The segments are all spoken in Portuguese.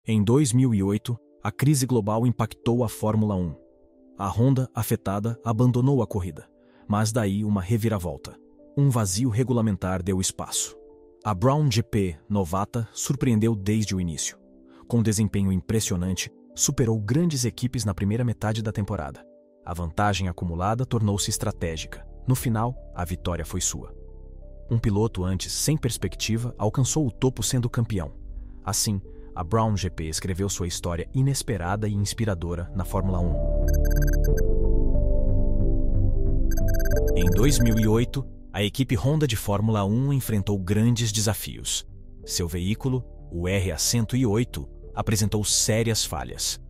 Em 2008, a crise global impactou a Fórmula 1. A Honda, afetada, abandonou a corrida, mas daí uma reviravolta. Um vazio regulamentar deu espaço. A Brown GP, novata, surpreendeu desde o início. Com desempenho impressionante, superou grandes equipes na primeira metade da temporada. A vantagem acumulada tornou-se estratégica. No final, a vitória foi sua. Um piloto antes sem perspectiva alcançou o topo sendo campeão. Assim, a Brown GP escreveu sua história inesperada e inspiradora na Fórmula 1. Em 2008, a equipe Honda de Fórmula 1 enfrentou grandes desafios. Seu veículo, o RA108, apresentou sérias falhas.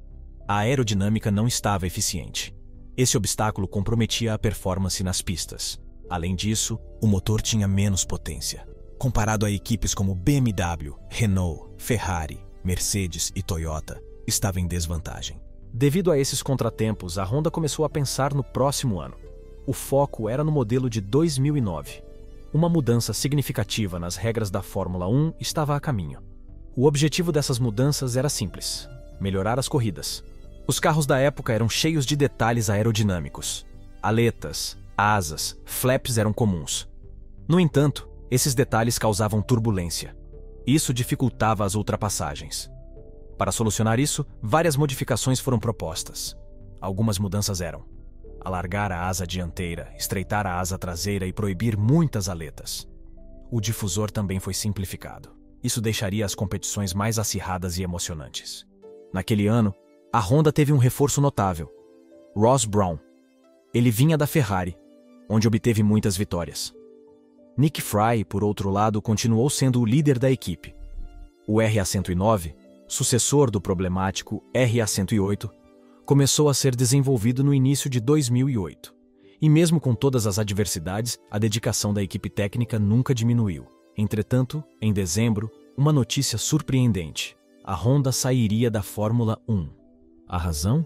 A aerodinâmica não estava eficiente. Esse obstáculo comprometia a performance nas pistas. Além disso, o motor tinha menos potência. Comparado a equipes como BMW, Renault, Ferrari, Mercedes e Toyota, estava em desvantagem. Devido a esses contratempos, a Honda começou a pensar no próximo ano. O foco era no modelo de 2009. Uma mudança significativa nas regras da Fórmula 1 estava a caminho. O objetivo dessas mudanças era simples: melhorar as corridas. Os carros da época eram cheios de detalhes aerodinâmicos. Aletas, asas, flaps eram comuns. No entanto, esses detalhes causavam turbulência. Isso dificultava as ultrapassagens. Para solucionar isso, várias modificações foram propostas. Algumas mudanças eram: alargar a asa dianteira, estreitar a asa traseira e proibir muitas aletas. O difusor também foi simplificado. Isso deixaria as competições mais acirradas e emocionantes. Naquele ano, a Honda teve um reforço notável: Ross Brawn. Ele vinha da Ferrari, onde obteve muitas vitórias. Nick Fry, por outro lado, continuou sendo o líder da equipe. O RA109, sucessor do problemático RA108, começou a ser desenvolvido no início de 2008. E mesmo com todas as adversidades, a dedicação da equipe técnica nunca diminuiu. Entretanto, em dezembro, uma notícia surpreendente: a Honda sairia da Fórmula 1. A razão?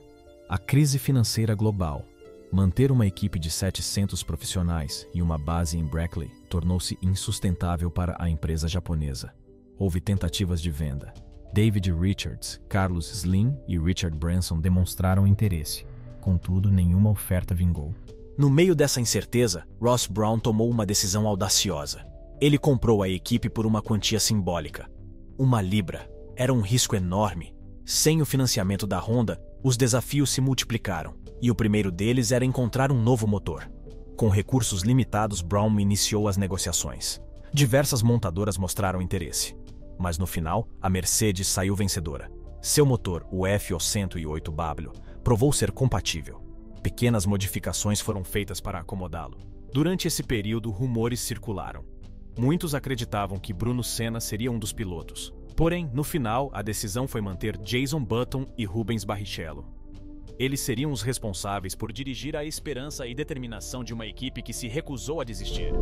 A crise financeira global. Manter uma equipe de 700 profissionais e uma base em Brackley tornou-se insustentável para a empresa japonesa. Houve tentativas de venda. David Richards, Carlos Slim e Richard Branson demonstraram interesse. Contudo, nenhuma oferta vingou. No meio dessa incerteza, Ross Brawn tomou uma decisão audaciosa. Ele comprou a equipe por uma quantia simbólica: 1 libra. Era um risco enorme. Sem o financiamento da Honda, os desafios se multiplicaram, e o primeiro deles era encontrar um novo motor. Com recursos limitados, Brawn iniciou as negociações. Diversas montadoras mostraram interesse, mas no final, a Mercedes saiu vencedora. Seu motor, o FO108W, provou ser compatível. Pequenas modificações foram feitas para acomodá-lo. Durante esse período, rumores circularam. Muitos acreditavam que Bruno Senna seria um dos pilotos. Porém, no final, a decisão foi manter Jason Button e Rubens Barrichello. Eles seriam os responsáveis por dirigir a esperança e determinação de uma equipe que se recusou a desistir.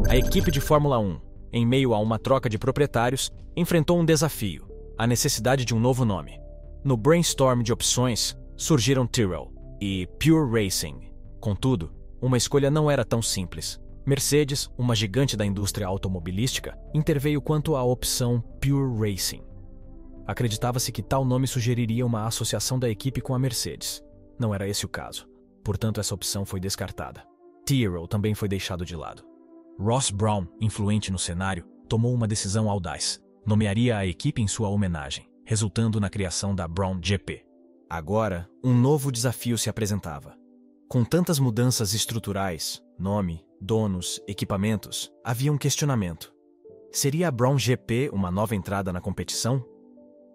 A equipe de Fórmula 1, em meio a uma troca de proprietários, enfrentou um desafio: a necessidade de um novo nome. No brainstorm de opções, surgiram Tyrrell e Pure Racing. Contudo, uma escolha não era tão simples. Mercedes, uma gigante da indústria automobilística, interveio quanto à opção Pure Racing. Acreditava-se que tal nome sugeriria uma associação da equipe com a Mercedes. Não era esse o caso. Portanto, essa opção foi descartada. Tyrrell também foi deixado de lado. Ross Brawn, influente no cenário, tomou uma decisão audaz. Nomearia a equipe em sua homenagem, resultando na criação da Brown GP. Agora, um novo desafio se apresentava. Com tantas mudanças estruturais, nome, donos, equipamentos, havia um questionamento. Seria a Brown GP uma nova entrada na competição?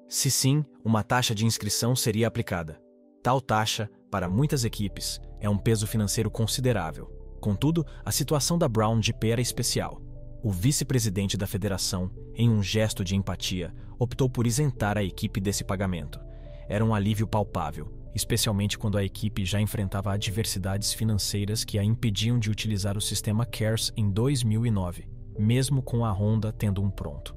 Se sim, uma taxa de inscrição seria aplicada. Tal taxa, para muitas equipes, é um peso financeiro considerável. Contudo, a situação da Brown GP era especial. O vice-presidente da federação, em um gesto de empatia, optou por isentar a equipe desse pagamento. Era um alívio palpável, especialmente quando a equipe já enfrentava adversidades financeiras que a impediam de utilizar o sistema CARES em 2009, mesmo com a Honda tendo um pronto.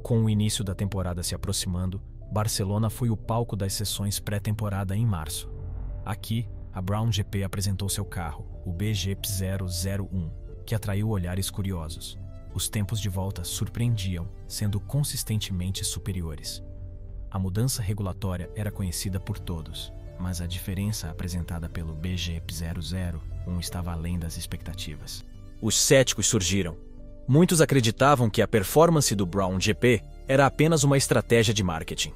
Com o início da temporada se aproximando, Barcelona foi o palco das sessões pré-temporada em março. Aqui, a Brown GP apresentou seu carro, o BG001, que atraiu olhares curiosos. Os tempos de volta surpreendiam, sendo consistentemente superiores. A mudança regulatória era conhecida por todos, mas a diferença apresentada pelo BGP001 estava além das expectativas. Os céticos surgiram. Muitos acreditavam que a performance do Brown GP era apenas uma estratégia de marketing.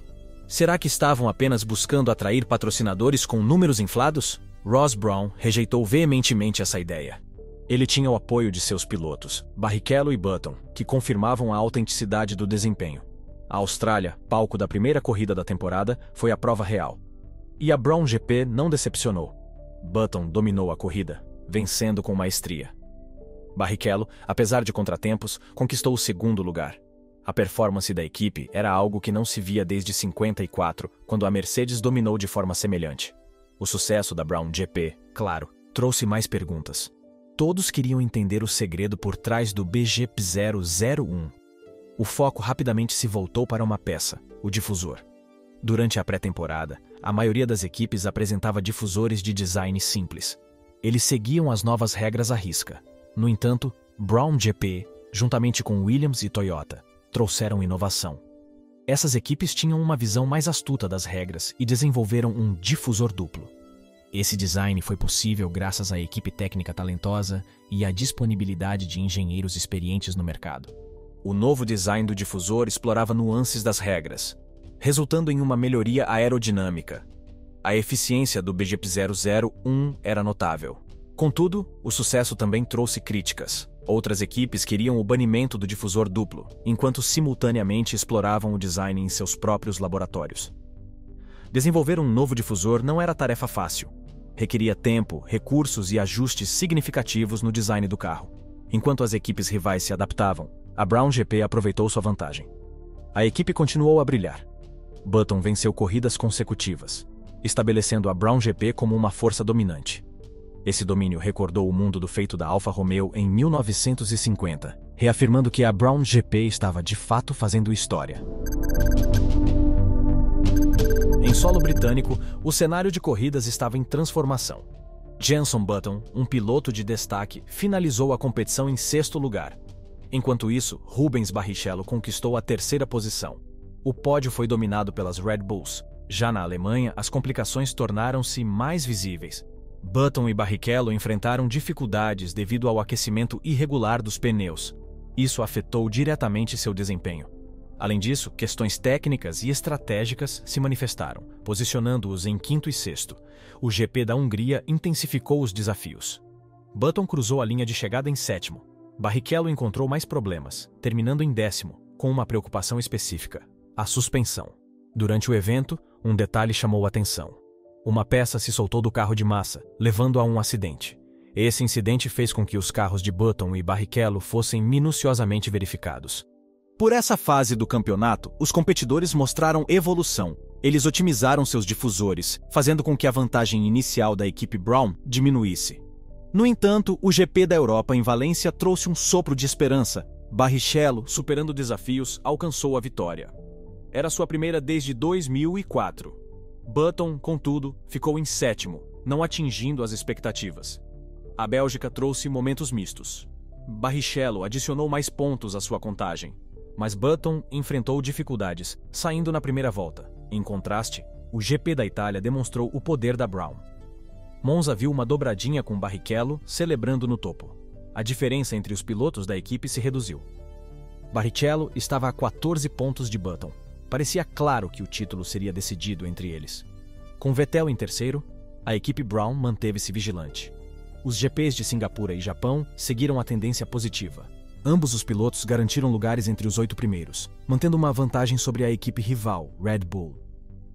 Será que estavam apenas buscando atrair patrocinadores com números inflados? Ross Brawn rejeitou veementemente essa ideia. Ele tinha o apoio de seus pilotos, Barrichello e Button, que confirmavam a autenticidade do desempenho. A Austrália, palco da primeira corrida da temporada, foi a prova real. E a Brown GP não decepcionou. Button dominou a corrida, vencendo com maestria. Barrichello, apesar de contratempos, conquistou o segundo lugar. A performance da equipe era algo que não se via desde 54, quando a Mercedes dominou de forma semelhante. O sucesso da Brown GP, claro, trouxe mais perguntas. Todos queriam entender o segredo por trás do BGP001. O foco rapidamente se voltou para uma peça, o difusor. Durante a pré-temporada, a maioria das equipes apresentava difusores de design simples. Eles seguiam as novas regras à risca. No entanto, Brown GP, juntamente com Williams e Toyota, trouxeram inovação. Essas equipes tinham uma visão mais astuta das regras e desenvolveram um difusor duplo. Esse design foi possível graças à equipe técnica talentosa e à disponibilidade de engenheiros experientes no mercado. O novo design do difusor explorava nuances das regras, resultando em uma melhoria aerodinâmica. A eficiência do BGP001 era notável. Contudo, o sucesso também trouxe críticas. Outras equipes queriam o banimento do difusor duplo, enquanto simultaneamente exploravam o design em seus próprios laboratórios. Desenvolver um novo difusor não era tarefa fácil. Requeria tempo, recursos e ajustes significativos no design do carro. Enquanto as equipes rivais se adaptavam, a Brown GP aproveitou sua vantagem. A equipe continuou a brilhar. Button venceu corridas consecutivas, estabelecendo a Brown GP como uma força dominante. Esse domínio recordou o mundo do feito da Alfa Romeo em 1950, reafirmando que a Brown GP estava de fato fazendo história. Em solo britânico, o cenário de corridas estava em transformação. Jenson Button, um piloto de destaque, finalizou a competição em sexto lugar. Enquanto isso, Rubens Barrichello conquistou a terceira posição. O pódio foi dominado pelas Red Bulls. Já na Alemanha, as complicações tornaram-se mais visíveis. Button e Barrichello enfrentaram dificuldades devido ao aquecimento irregular dos pneus. Isso afetou diretamente seu desempenho. Além disso, questões técnicas e estratégicas se manifestaram, posicionando-os em quinto e sexto. O GP da Hungria intensificou os desafios. Button cruzou a linha de chegada em sétimo. Barrichello encontrou mais problemas, terminando em décimo, com uma preocupação específica: a suspensão. Durante o evento, um detalhe chamou a atenção. Uma peça se soltou do carro de Massa, levando a um acidente. Esse incidente fez com que os carros de Button e Barrichello fossem minuciosamente verificados. Por essa fase do campeonato, os competidores mostraram evolução. Eles otimizaram seus difusores, fazendo com que a vantagem inicial da equipe Brown diminuísse. No entanto, o GP da Europa em Valência trouxe um sopro de esperança. Barrichello, superando desafios, alcançou a vitória. Era sua primeira desde 2004. Button, contudo, ficou em sétimo, não atingindo as expectativas. A Bélgica trouxe momentos mistos. Barrichello adicionou mais pontos à sua contagem, mas Button enfrentou dificuldades, saindo na primeira volta. Em contraste, o GP da Itália demonstrou o poder da Brown. Monza viu uma dobradinha com Barrichello celebrando no topo. A diferença entre os pilotos da equipe se reduziu. Barrichello estava a 14 pontos de Button. Parecia claro que o título seria decidido entre eles. Com Vettel em terceiro, a equipe Brown manteve-se vigilante. Os GPs de Singapura e Japão seguiram a tendência positiva. Ambos os pilotos garantiram lugares entre os 8 primeiros, mantendo uma vantagem sobre a equipe rival, Red Bull.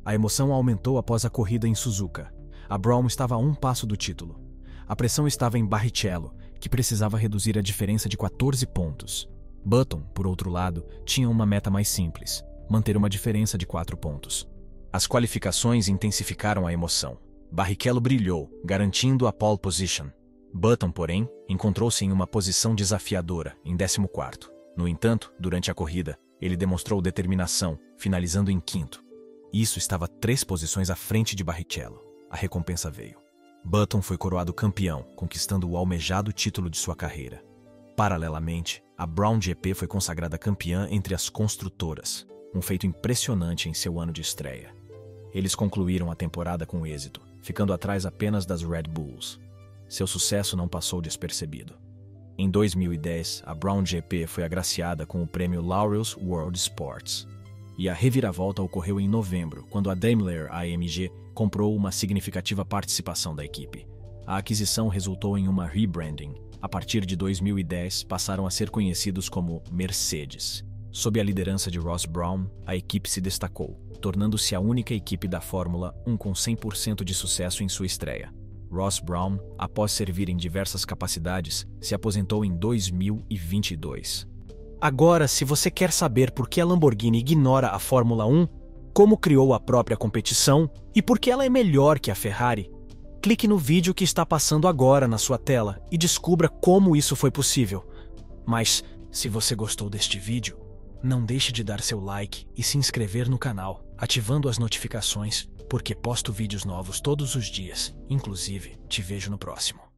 A emoção aumentou após a corrida em Suzuka. A Brown estava a um passo do título. A pressão estava em Barrichello, que precisava reduzir a diferença de 14 pontos. Button, por outro lado, tinha uma meta mais simples: manter uma diferença de 4 pontos. As qualificações intensificaram a emoção. Barrichello brilhou, garantindo a pole position. Button, porém, encontrou-se em uma posição desafiadora, em 14º. No entanto, durante a corrida, ele demonstrou determinação, finalizando em quinto. Isso estava 3 posições à frente de Barrichello. A recompensa veio. Button foi coroado campeão, conquistando o almejado título de sua carreira. Paralelamente, a Brown GP foi consagrada campeã entre as construtoras, um feito impressionante em seu ano de estreia. Eles concluíram a temporada com êxito, ficando atrás apenas das Red Bulls. Seu sucesso não passou despercebido. Em 2010, a Brown GP foi agraciada com o prêmio Laurels World Sports. E a reviravolta ocorreu em novembro, quando a Daimler-AMG comprou uma significativa participação da equipe. A aquisição resultou em uma rebranding. A partir de 2010, passaram a ser conhecidos como Mercedes. Sob a liderança de Ross Brawn, a equipe se destacou, tornando-se a única equipe da Fórmula 1 com 100% de sucesso em sua estreia. Ross Brawn, após servir em diversas capacidades, se aposentou em 2022. Agora, se você quer saber por que a Lamborghini ignora a Fórmula 1, como criou a própria competição e por que ela é melhor que a Ferrari, clique no vídeo que está passando agora na sua tela e descubra como isso foi possível. Mas, se você gostou deste vídeo, não deixe de dar seu like e se inscrever no canal, ativando as notificações, porque posto vídeos novos todos os dias. Inclusive, te vejo no próximo.